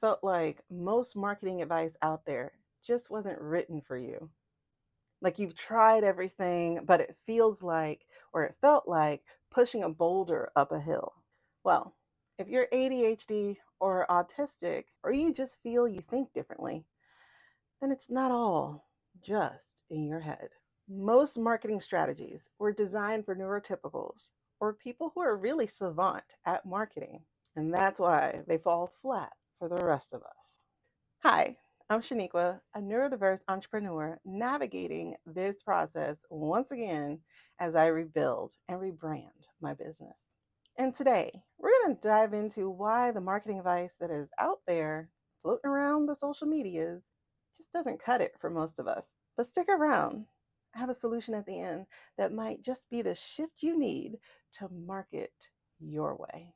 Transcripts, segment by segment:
felt like most marketing advice out there just wasn't written for you? Like you've tried everything, but it feels like, or it felt like, pushing a boulder up a hill. Well, if you're ADHD or autistic, or you just feel you think differently, then it's not all just in your head. Most marketing strategies were designed for neurotypicals or people who are really savant at marketing, and that's why they fall flat for the rest of us. Hi, I'm Shaniqua, a neurodiverse entrepreneur navigating this process once again as I rebuild and rebrand my business. And today, we're going to dive into why the marketing advice that is out there floating around the social medias just doesn't cut it for most of us. But stick around. I have a solution at the end that might just be the shift you need to market your way.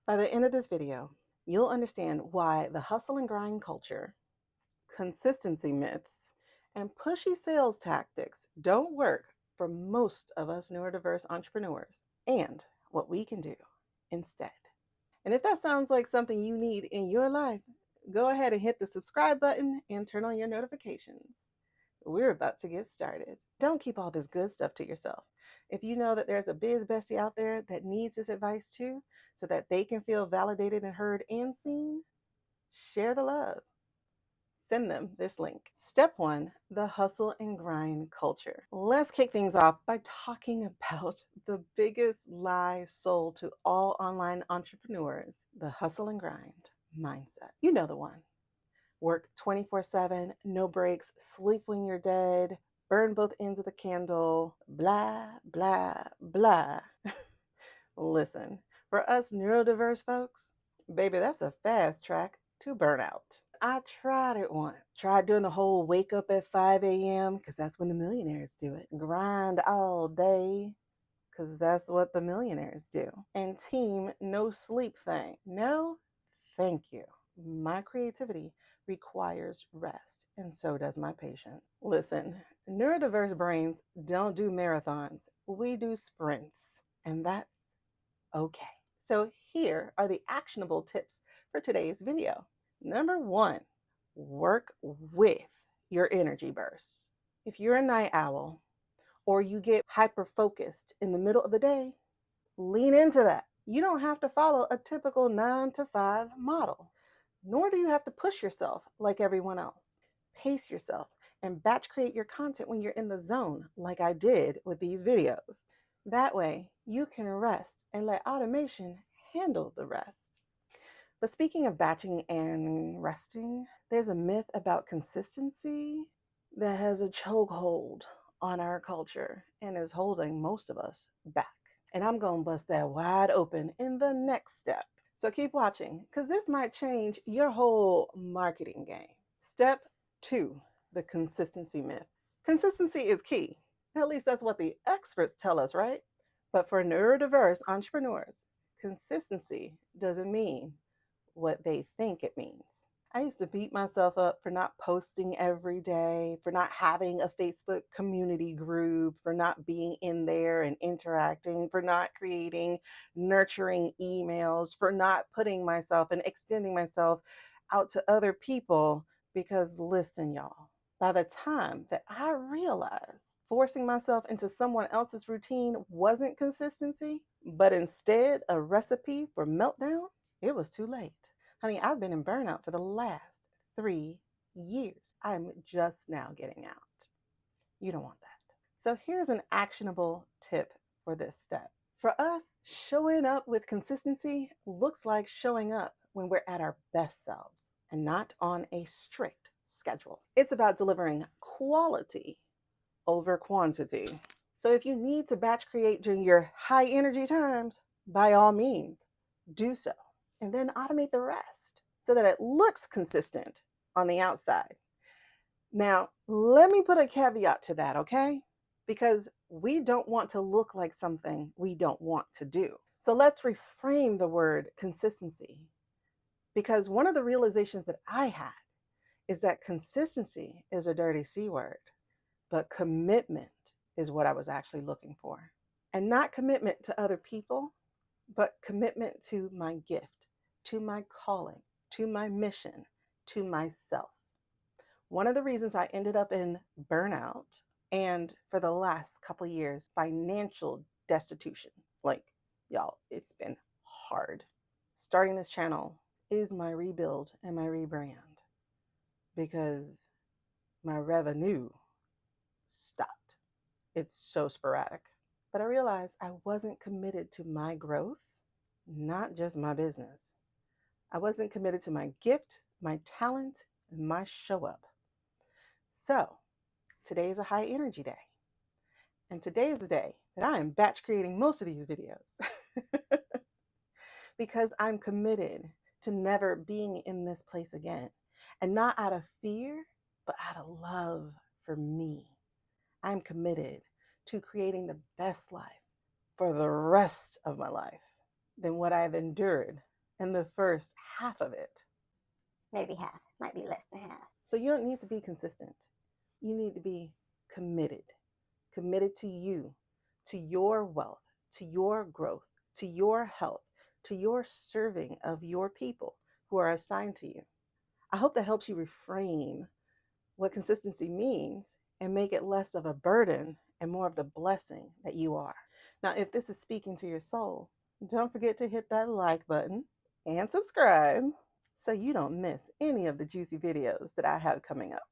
By the end of this video, you'll understand why the hustle and grind culture, consistency myths, and pushy sales tactics don't work for most of us neurodiverse entrepreneurs, and what we can do instead. And if that sounds like something you need in your life, go ahead and hit the subscribe button and turn on your notifications. We're about to get started. Don't keep all this good stuff to yourself. If you know that there's a biz bestie out there that needs this advice too, so that they can feel validated and heard and seen, share the love. Send them this link. Step 1, the hustle and grind culture. Let's kick things off by talking about the biggest lie sold to all online entrepreneurs, the hustle and grind mindset. You know the one. Work 24/7, no breaks, sleep when you're dead, burn both ends of the candle, blah, blah, blah. Listen, for us neurodiverse folks, baby, that's a fast track to burnout. I tried it once. Tried doing the whole wake up at 5 a.m. because that's when the millionaires do it. Grind all day because that's what the millionaires do. And team no sleep thing. No, thank you. My creativity requires rest, and so does my patience. Listen, neurodiverse brains don't do marathons. We do sprints, and that's okay. So here are the actionable tips for today's video. Number 1, work with your energy bursts. If you're a night owl or you get hyper focused in the middle of the day, lean into that. You don't have to follow a typical 9 to 5 model, nor do you have to push yourself like everyone else. Pace yourself and batch create your content when you're in the zone, like I did with these videos. That way, you can rest and let automation handle the rest. But speaking of batching and resting, there's a myth about consistency that has a chokehold on our culture and is holding most of us back. And I'm going to bust that wide open in the next step. So keep watching, because this might change your whole marketing game. Step 2, the consistency myth. Consistency is key. At least that's what the experts tell us, right? But for neurodiverse entrepreneurs, consistency doesn't mean what they think it means. I used to beat myself up for not posting every day, for not having a Facebook community group, for not being in there and interacting, for not creating nurturing emails, for not putting myself and extending myself out to other people. Because listen, y'all, by the time that I realized forcing myself into someone else's routine wasn't consistency, but instead a recipe for meltdown, it was too late. Honey, I've been in burnout for the last 3 years. I'm just now getting out. You don't want that. So here's an actionable tip for this step. For us, showing up with consistency looks like showing up when we're at our best selves and not on a strict schedule. It's about delivering quality over quantity. So if you need to batch create during your high energy times, by all means, do so. And then automate the rest so that it looks consistent on the outside. Now, let me put a caveat to that, okay? Because we don't want to look like something we don't want to do. So let's reframe the word consistency. Because one of the realizations that I had is that consistency is a dirty C word, but commitment is what I was actually looking for. And not commitment to other people, but commitment to my gift, to my calling, to my mission, to myself. One of the reasons I ended up in burnout and for the last couple years, financial destitution. Like, y'all, it's been hard. Starting this channel is my rebuild and my rebrand because my revenue stopped. It's so sporadic. But I realized I wasn't committed to my growth, not just my business. I wasn't committed to my gift, my talent, and my show up. So today is a high energy day. And today is the day that I am batch creating most of these videos because I'm committed to never being in this place again. And not out of fear, but out of love for me. I'm committed to creating the best life for the rest of my life than what I've endured in the first half of it. Maybe half, might be less than half. So you don't need to be consistent. You need to be committed. Committed to you, to your wealth, to your growth, to your health, to your serving of your people who are assigned to you. I hope that helps you reframe what consistency means and make it less of a burden and more of the blessing that you are. Now, if this is speaking to your soul, don't forget to hit that like button and subscribe so you don't miss any of the juicy videos that I have coming up.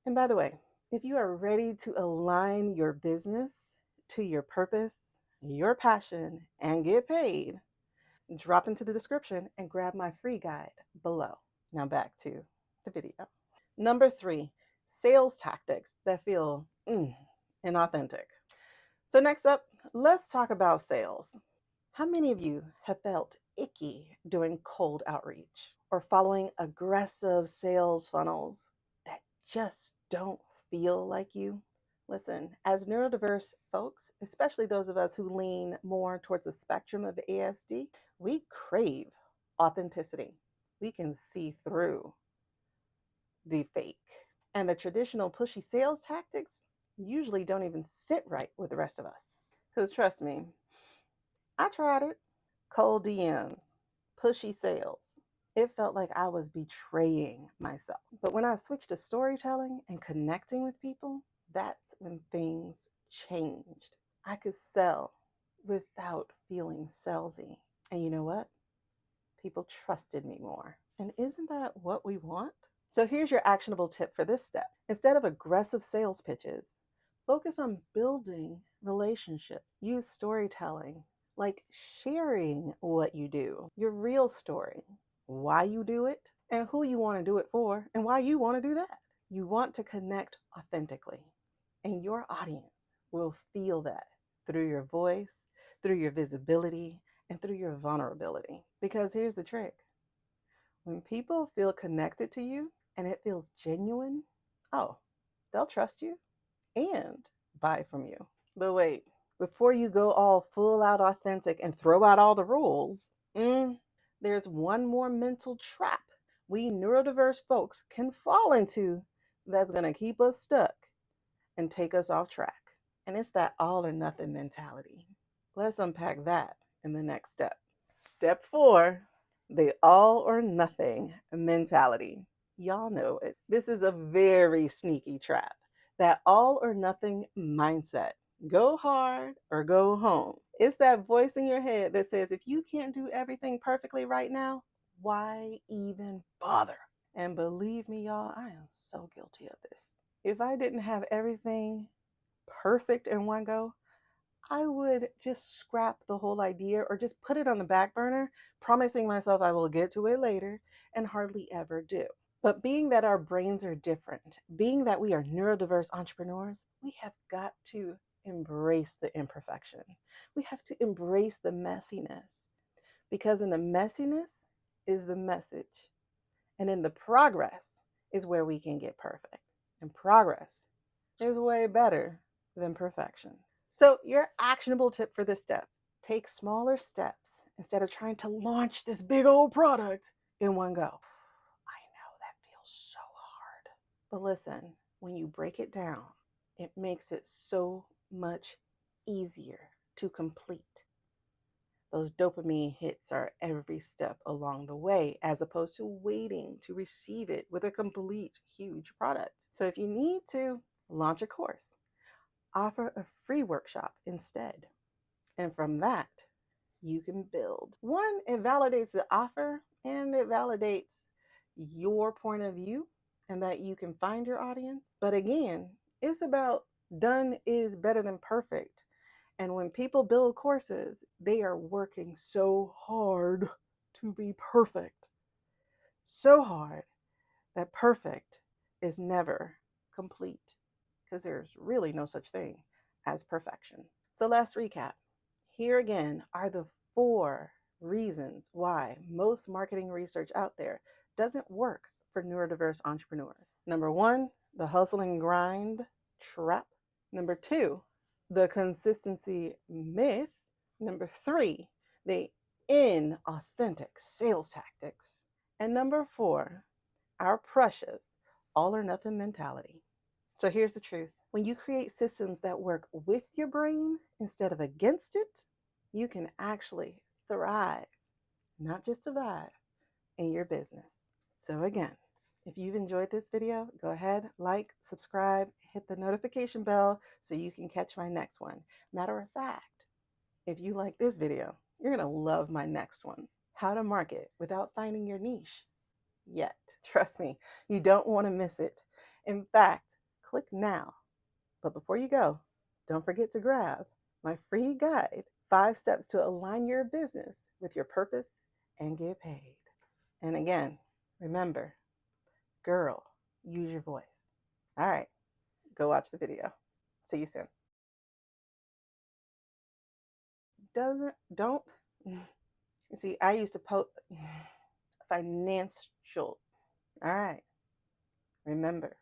And by the way, if you are ready to align your business to your purpose, your passion, and get paid, drop into the description and grab my free guide below. Now back to the video. Number 3, sales tactics that feel inauthentic. So next up, let's talk about sales. How many of you have felt icky doing cold outreach or following aggressive sales funnels that just don't feel like you? Listen, as neurodiverse folks, especially those of us who lean more towards the spectrum of ASD, we crave authenticity. We can see through the fake. And the traditional pushy sales tactics usually don't even sit right with the rest of us. Because trust me, I tried it. Cold DMs, pushy sales. It felt like I was betraying myself. But when I switched to storytelling and connecting with people, that's when things changed. I could sell without feeling salesy. And you know what? People trusted me more. And isn't that what we want? So here's your actionable tip for this step. Instead of aggressive sales pitches, focus on building relationship. Use storytelling, like sharing what you do, your real story, why you do it, and who you want to do it for, and why you want to do that. You want to connect authentically, and your audience will feel that through your voice, through your visibility, and through your vulnerability. Because here's the trick. When people feel connected to you and it feels genuine, oh, they'll trust you and buy from you. But wait, before you go all full out authentic and throw out all the rules, there's one more mental trap we neurodiverse folks can fall into that's going to keep us stuck and take us off track. And it's that all or nothing mentality. Let's unpack that in the next step. Step 4, the all or nothing mentality. Y'all know it. This is a very sneaky trap. That all or nothing mindset. Go hard or go home. It's that voice in your head that says, if you can't do everything perfectly right now, why even bother? And believe me, y'all, I am so guilty of this. If I didn't have everything perfect in one go, I would just scrap the whole idea or just put it on the back burner, promising myself I will get to it later and hardly ever do. But being that our brains are different, being that we are neurodiverse entrepreneurs, we have got to embrace the imperfection. We have to embrace the messiness because in the messiness is the message. And in the progress is where we can get perfect. And progress is way better than perfection. So your actionable tip for this step, take smaller steps instead of trying to launch this big old product in one go. I know that feels so hard. But listen, when you break it down, it makes it so much easier to complete. Those dopamine hits are every step along the way, as opposed to waiting to receive it with a complete huge product. So if you need to launch a course, offer a free workshop instead. And from that, you can build. One, it validates the offer and it validates your point of view and that you can find your audience. But again, it's about done is better than perfect. And when people build courses, they are working so hard to be perfect. So hard that perfect is never complete because there's really no such thing as perfection. So let's recap. Here again are the 4 reasons why most marketing research out there doesn't work for neurodiverse entrepreneurs. Number 1, the hustle and grind trap. Number 2, the consistency myth. Number 3, the inauthentic sales tactics. And number 4, our precious all or nothing mentality. So here's the truth. When you create systems that work with your brain instead of against it, you can actually thrive, not just survive, in your business. So again, if you've enjoyed this video, go ahead, like, subscribe, hit the notification bell so you can catch my next one. Matter of fact, if you like this video, you're going to love my next one. How to market without finding your niche yet. Trust me, you don't want to miss it. In fact, click now. But before you go, don't forget to grab my free guide, 5 steps to align your business with your purpose and get paid. And again, remember, girl, use your voice. All right, go watch the video. See you soon. Don't, see, I used to post financial. All right, remember.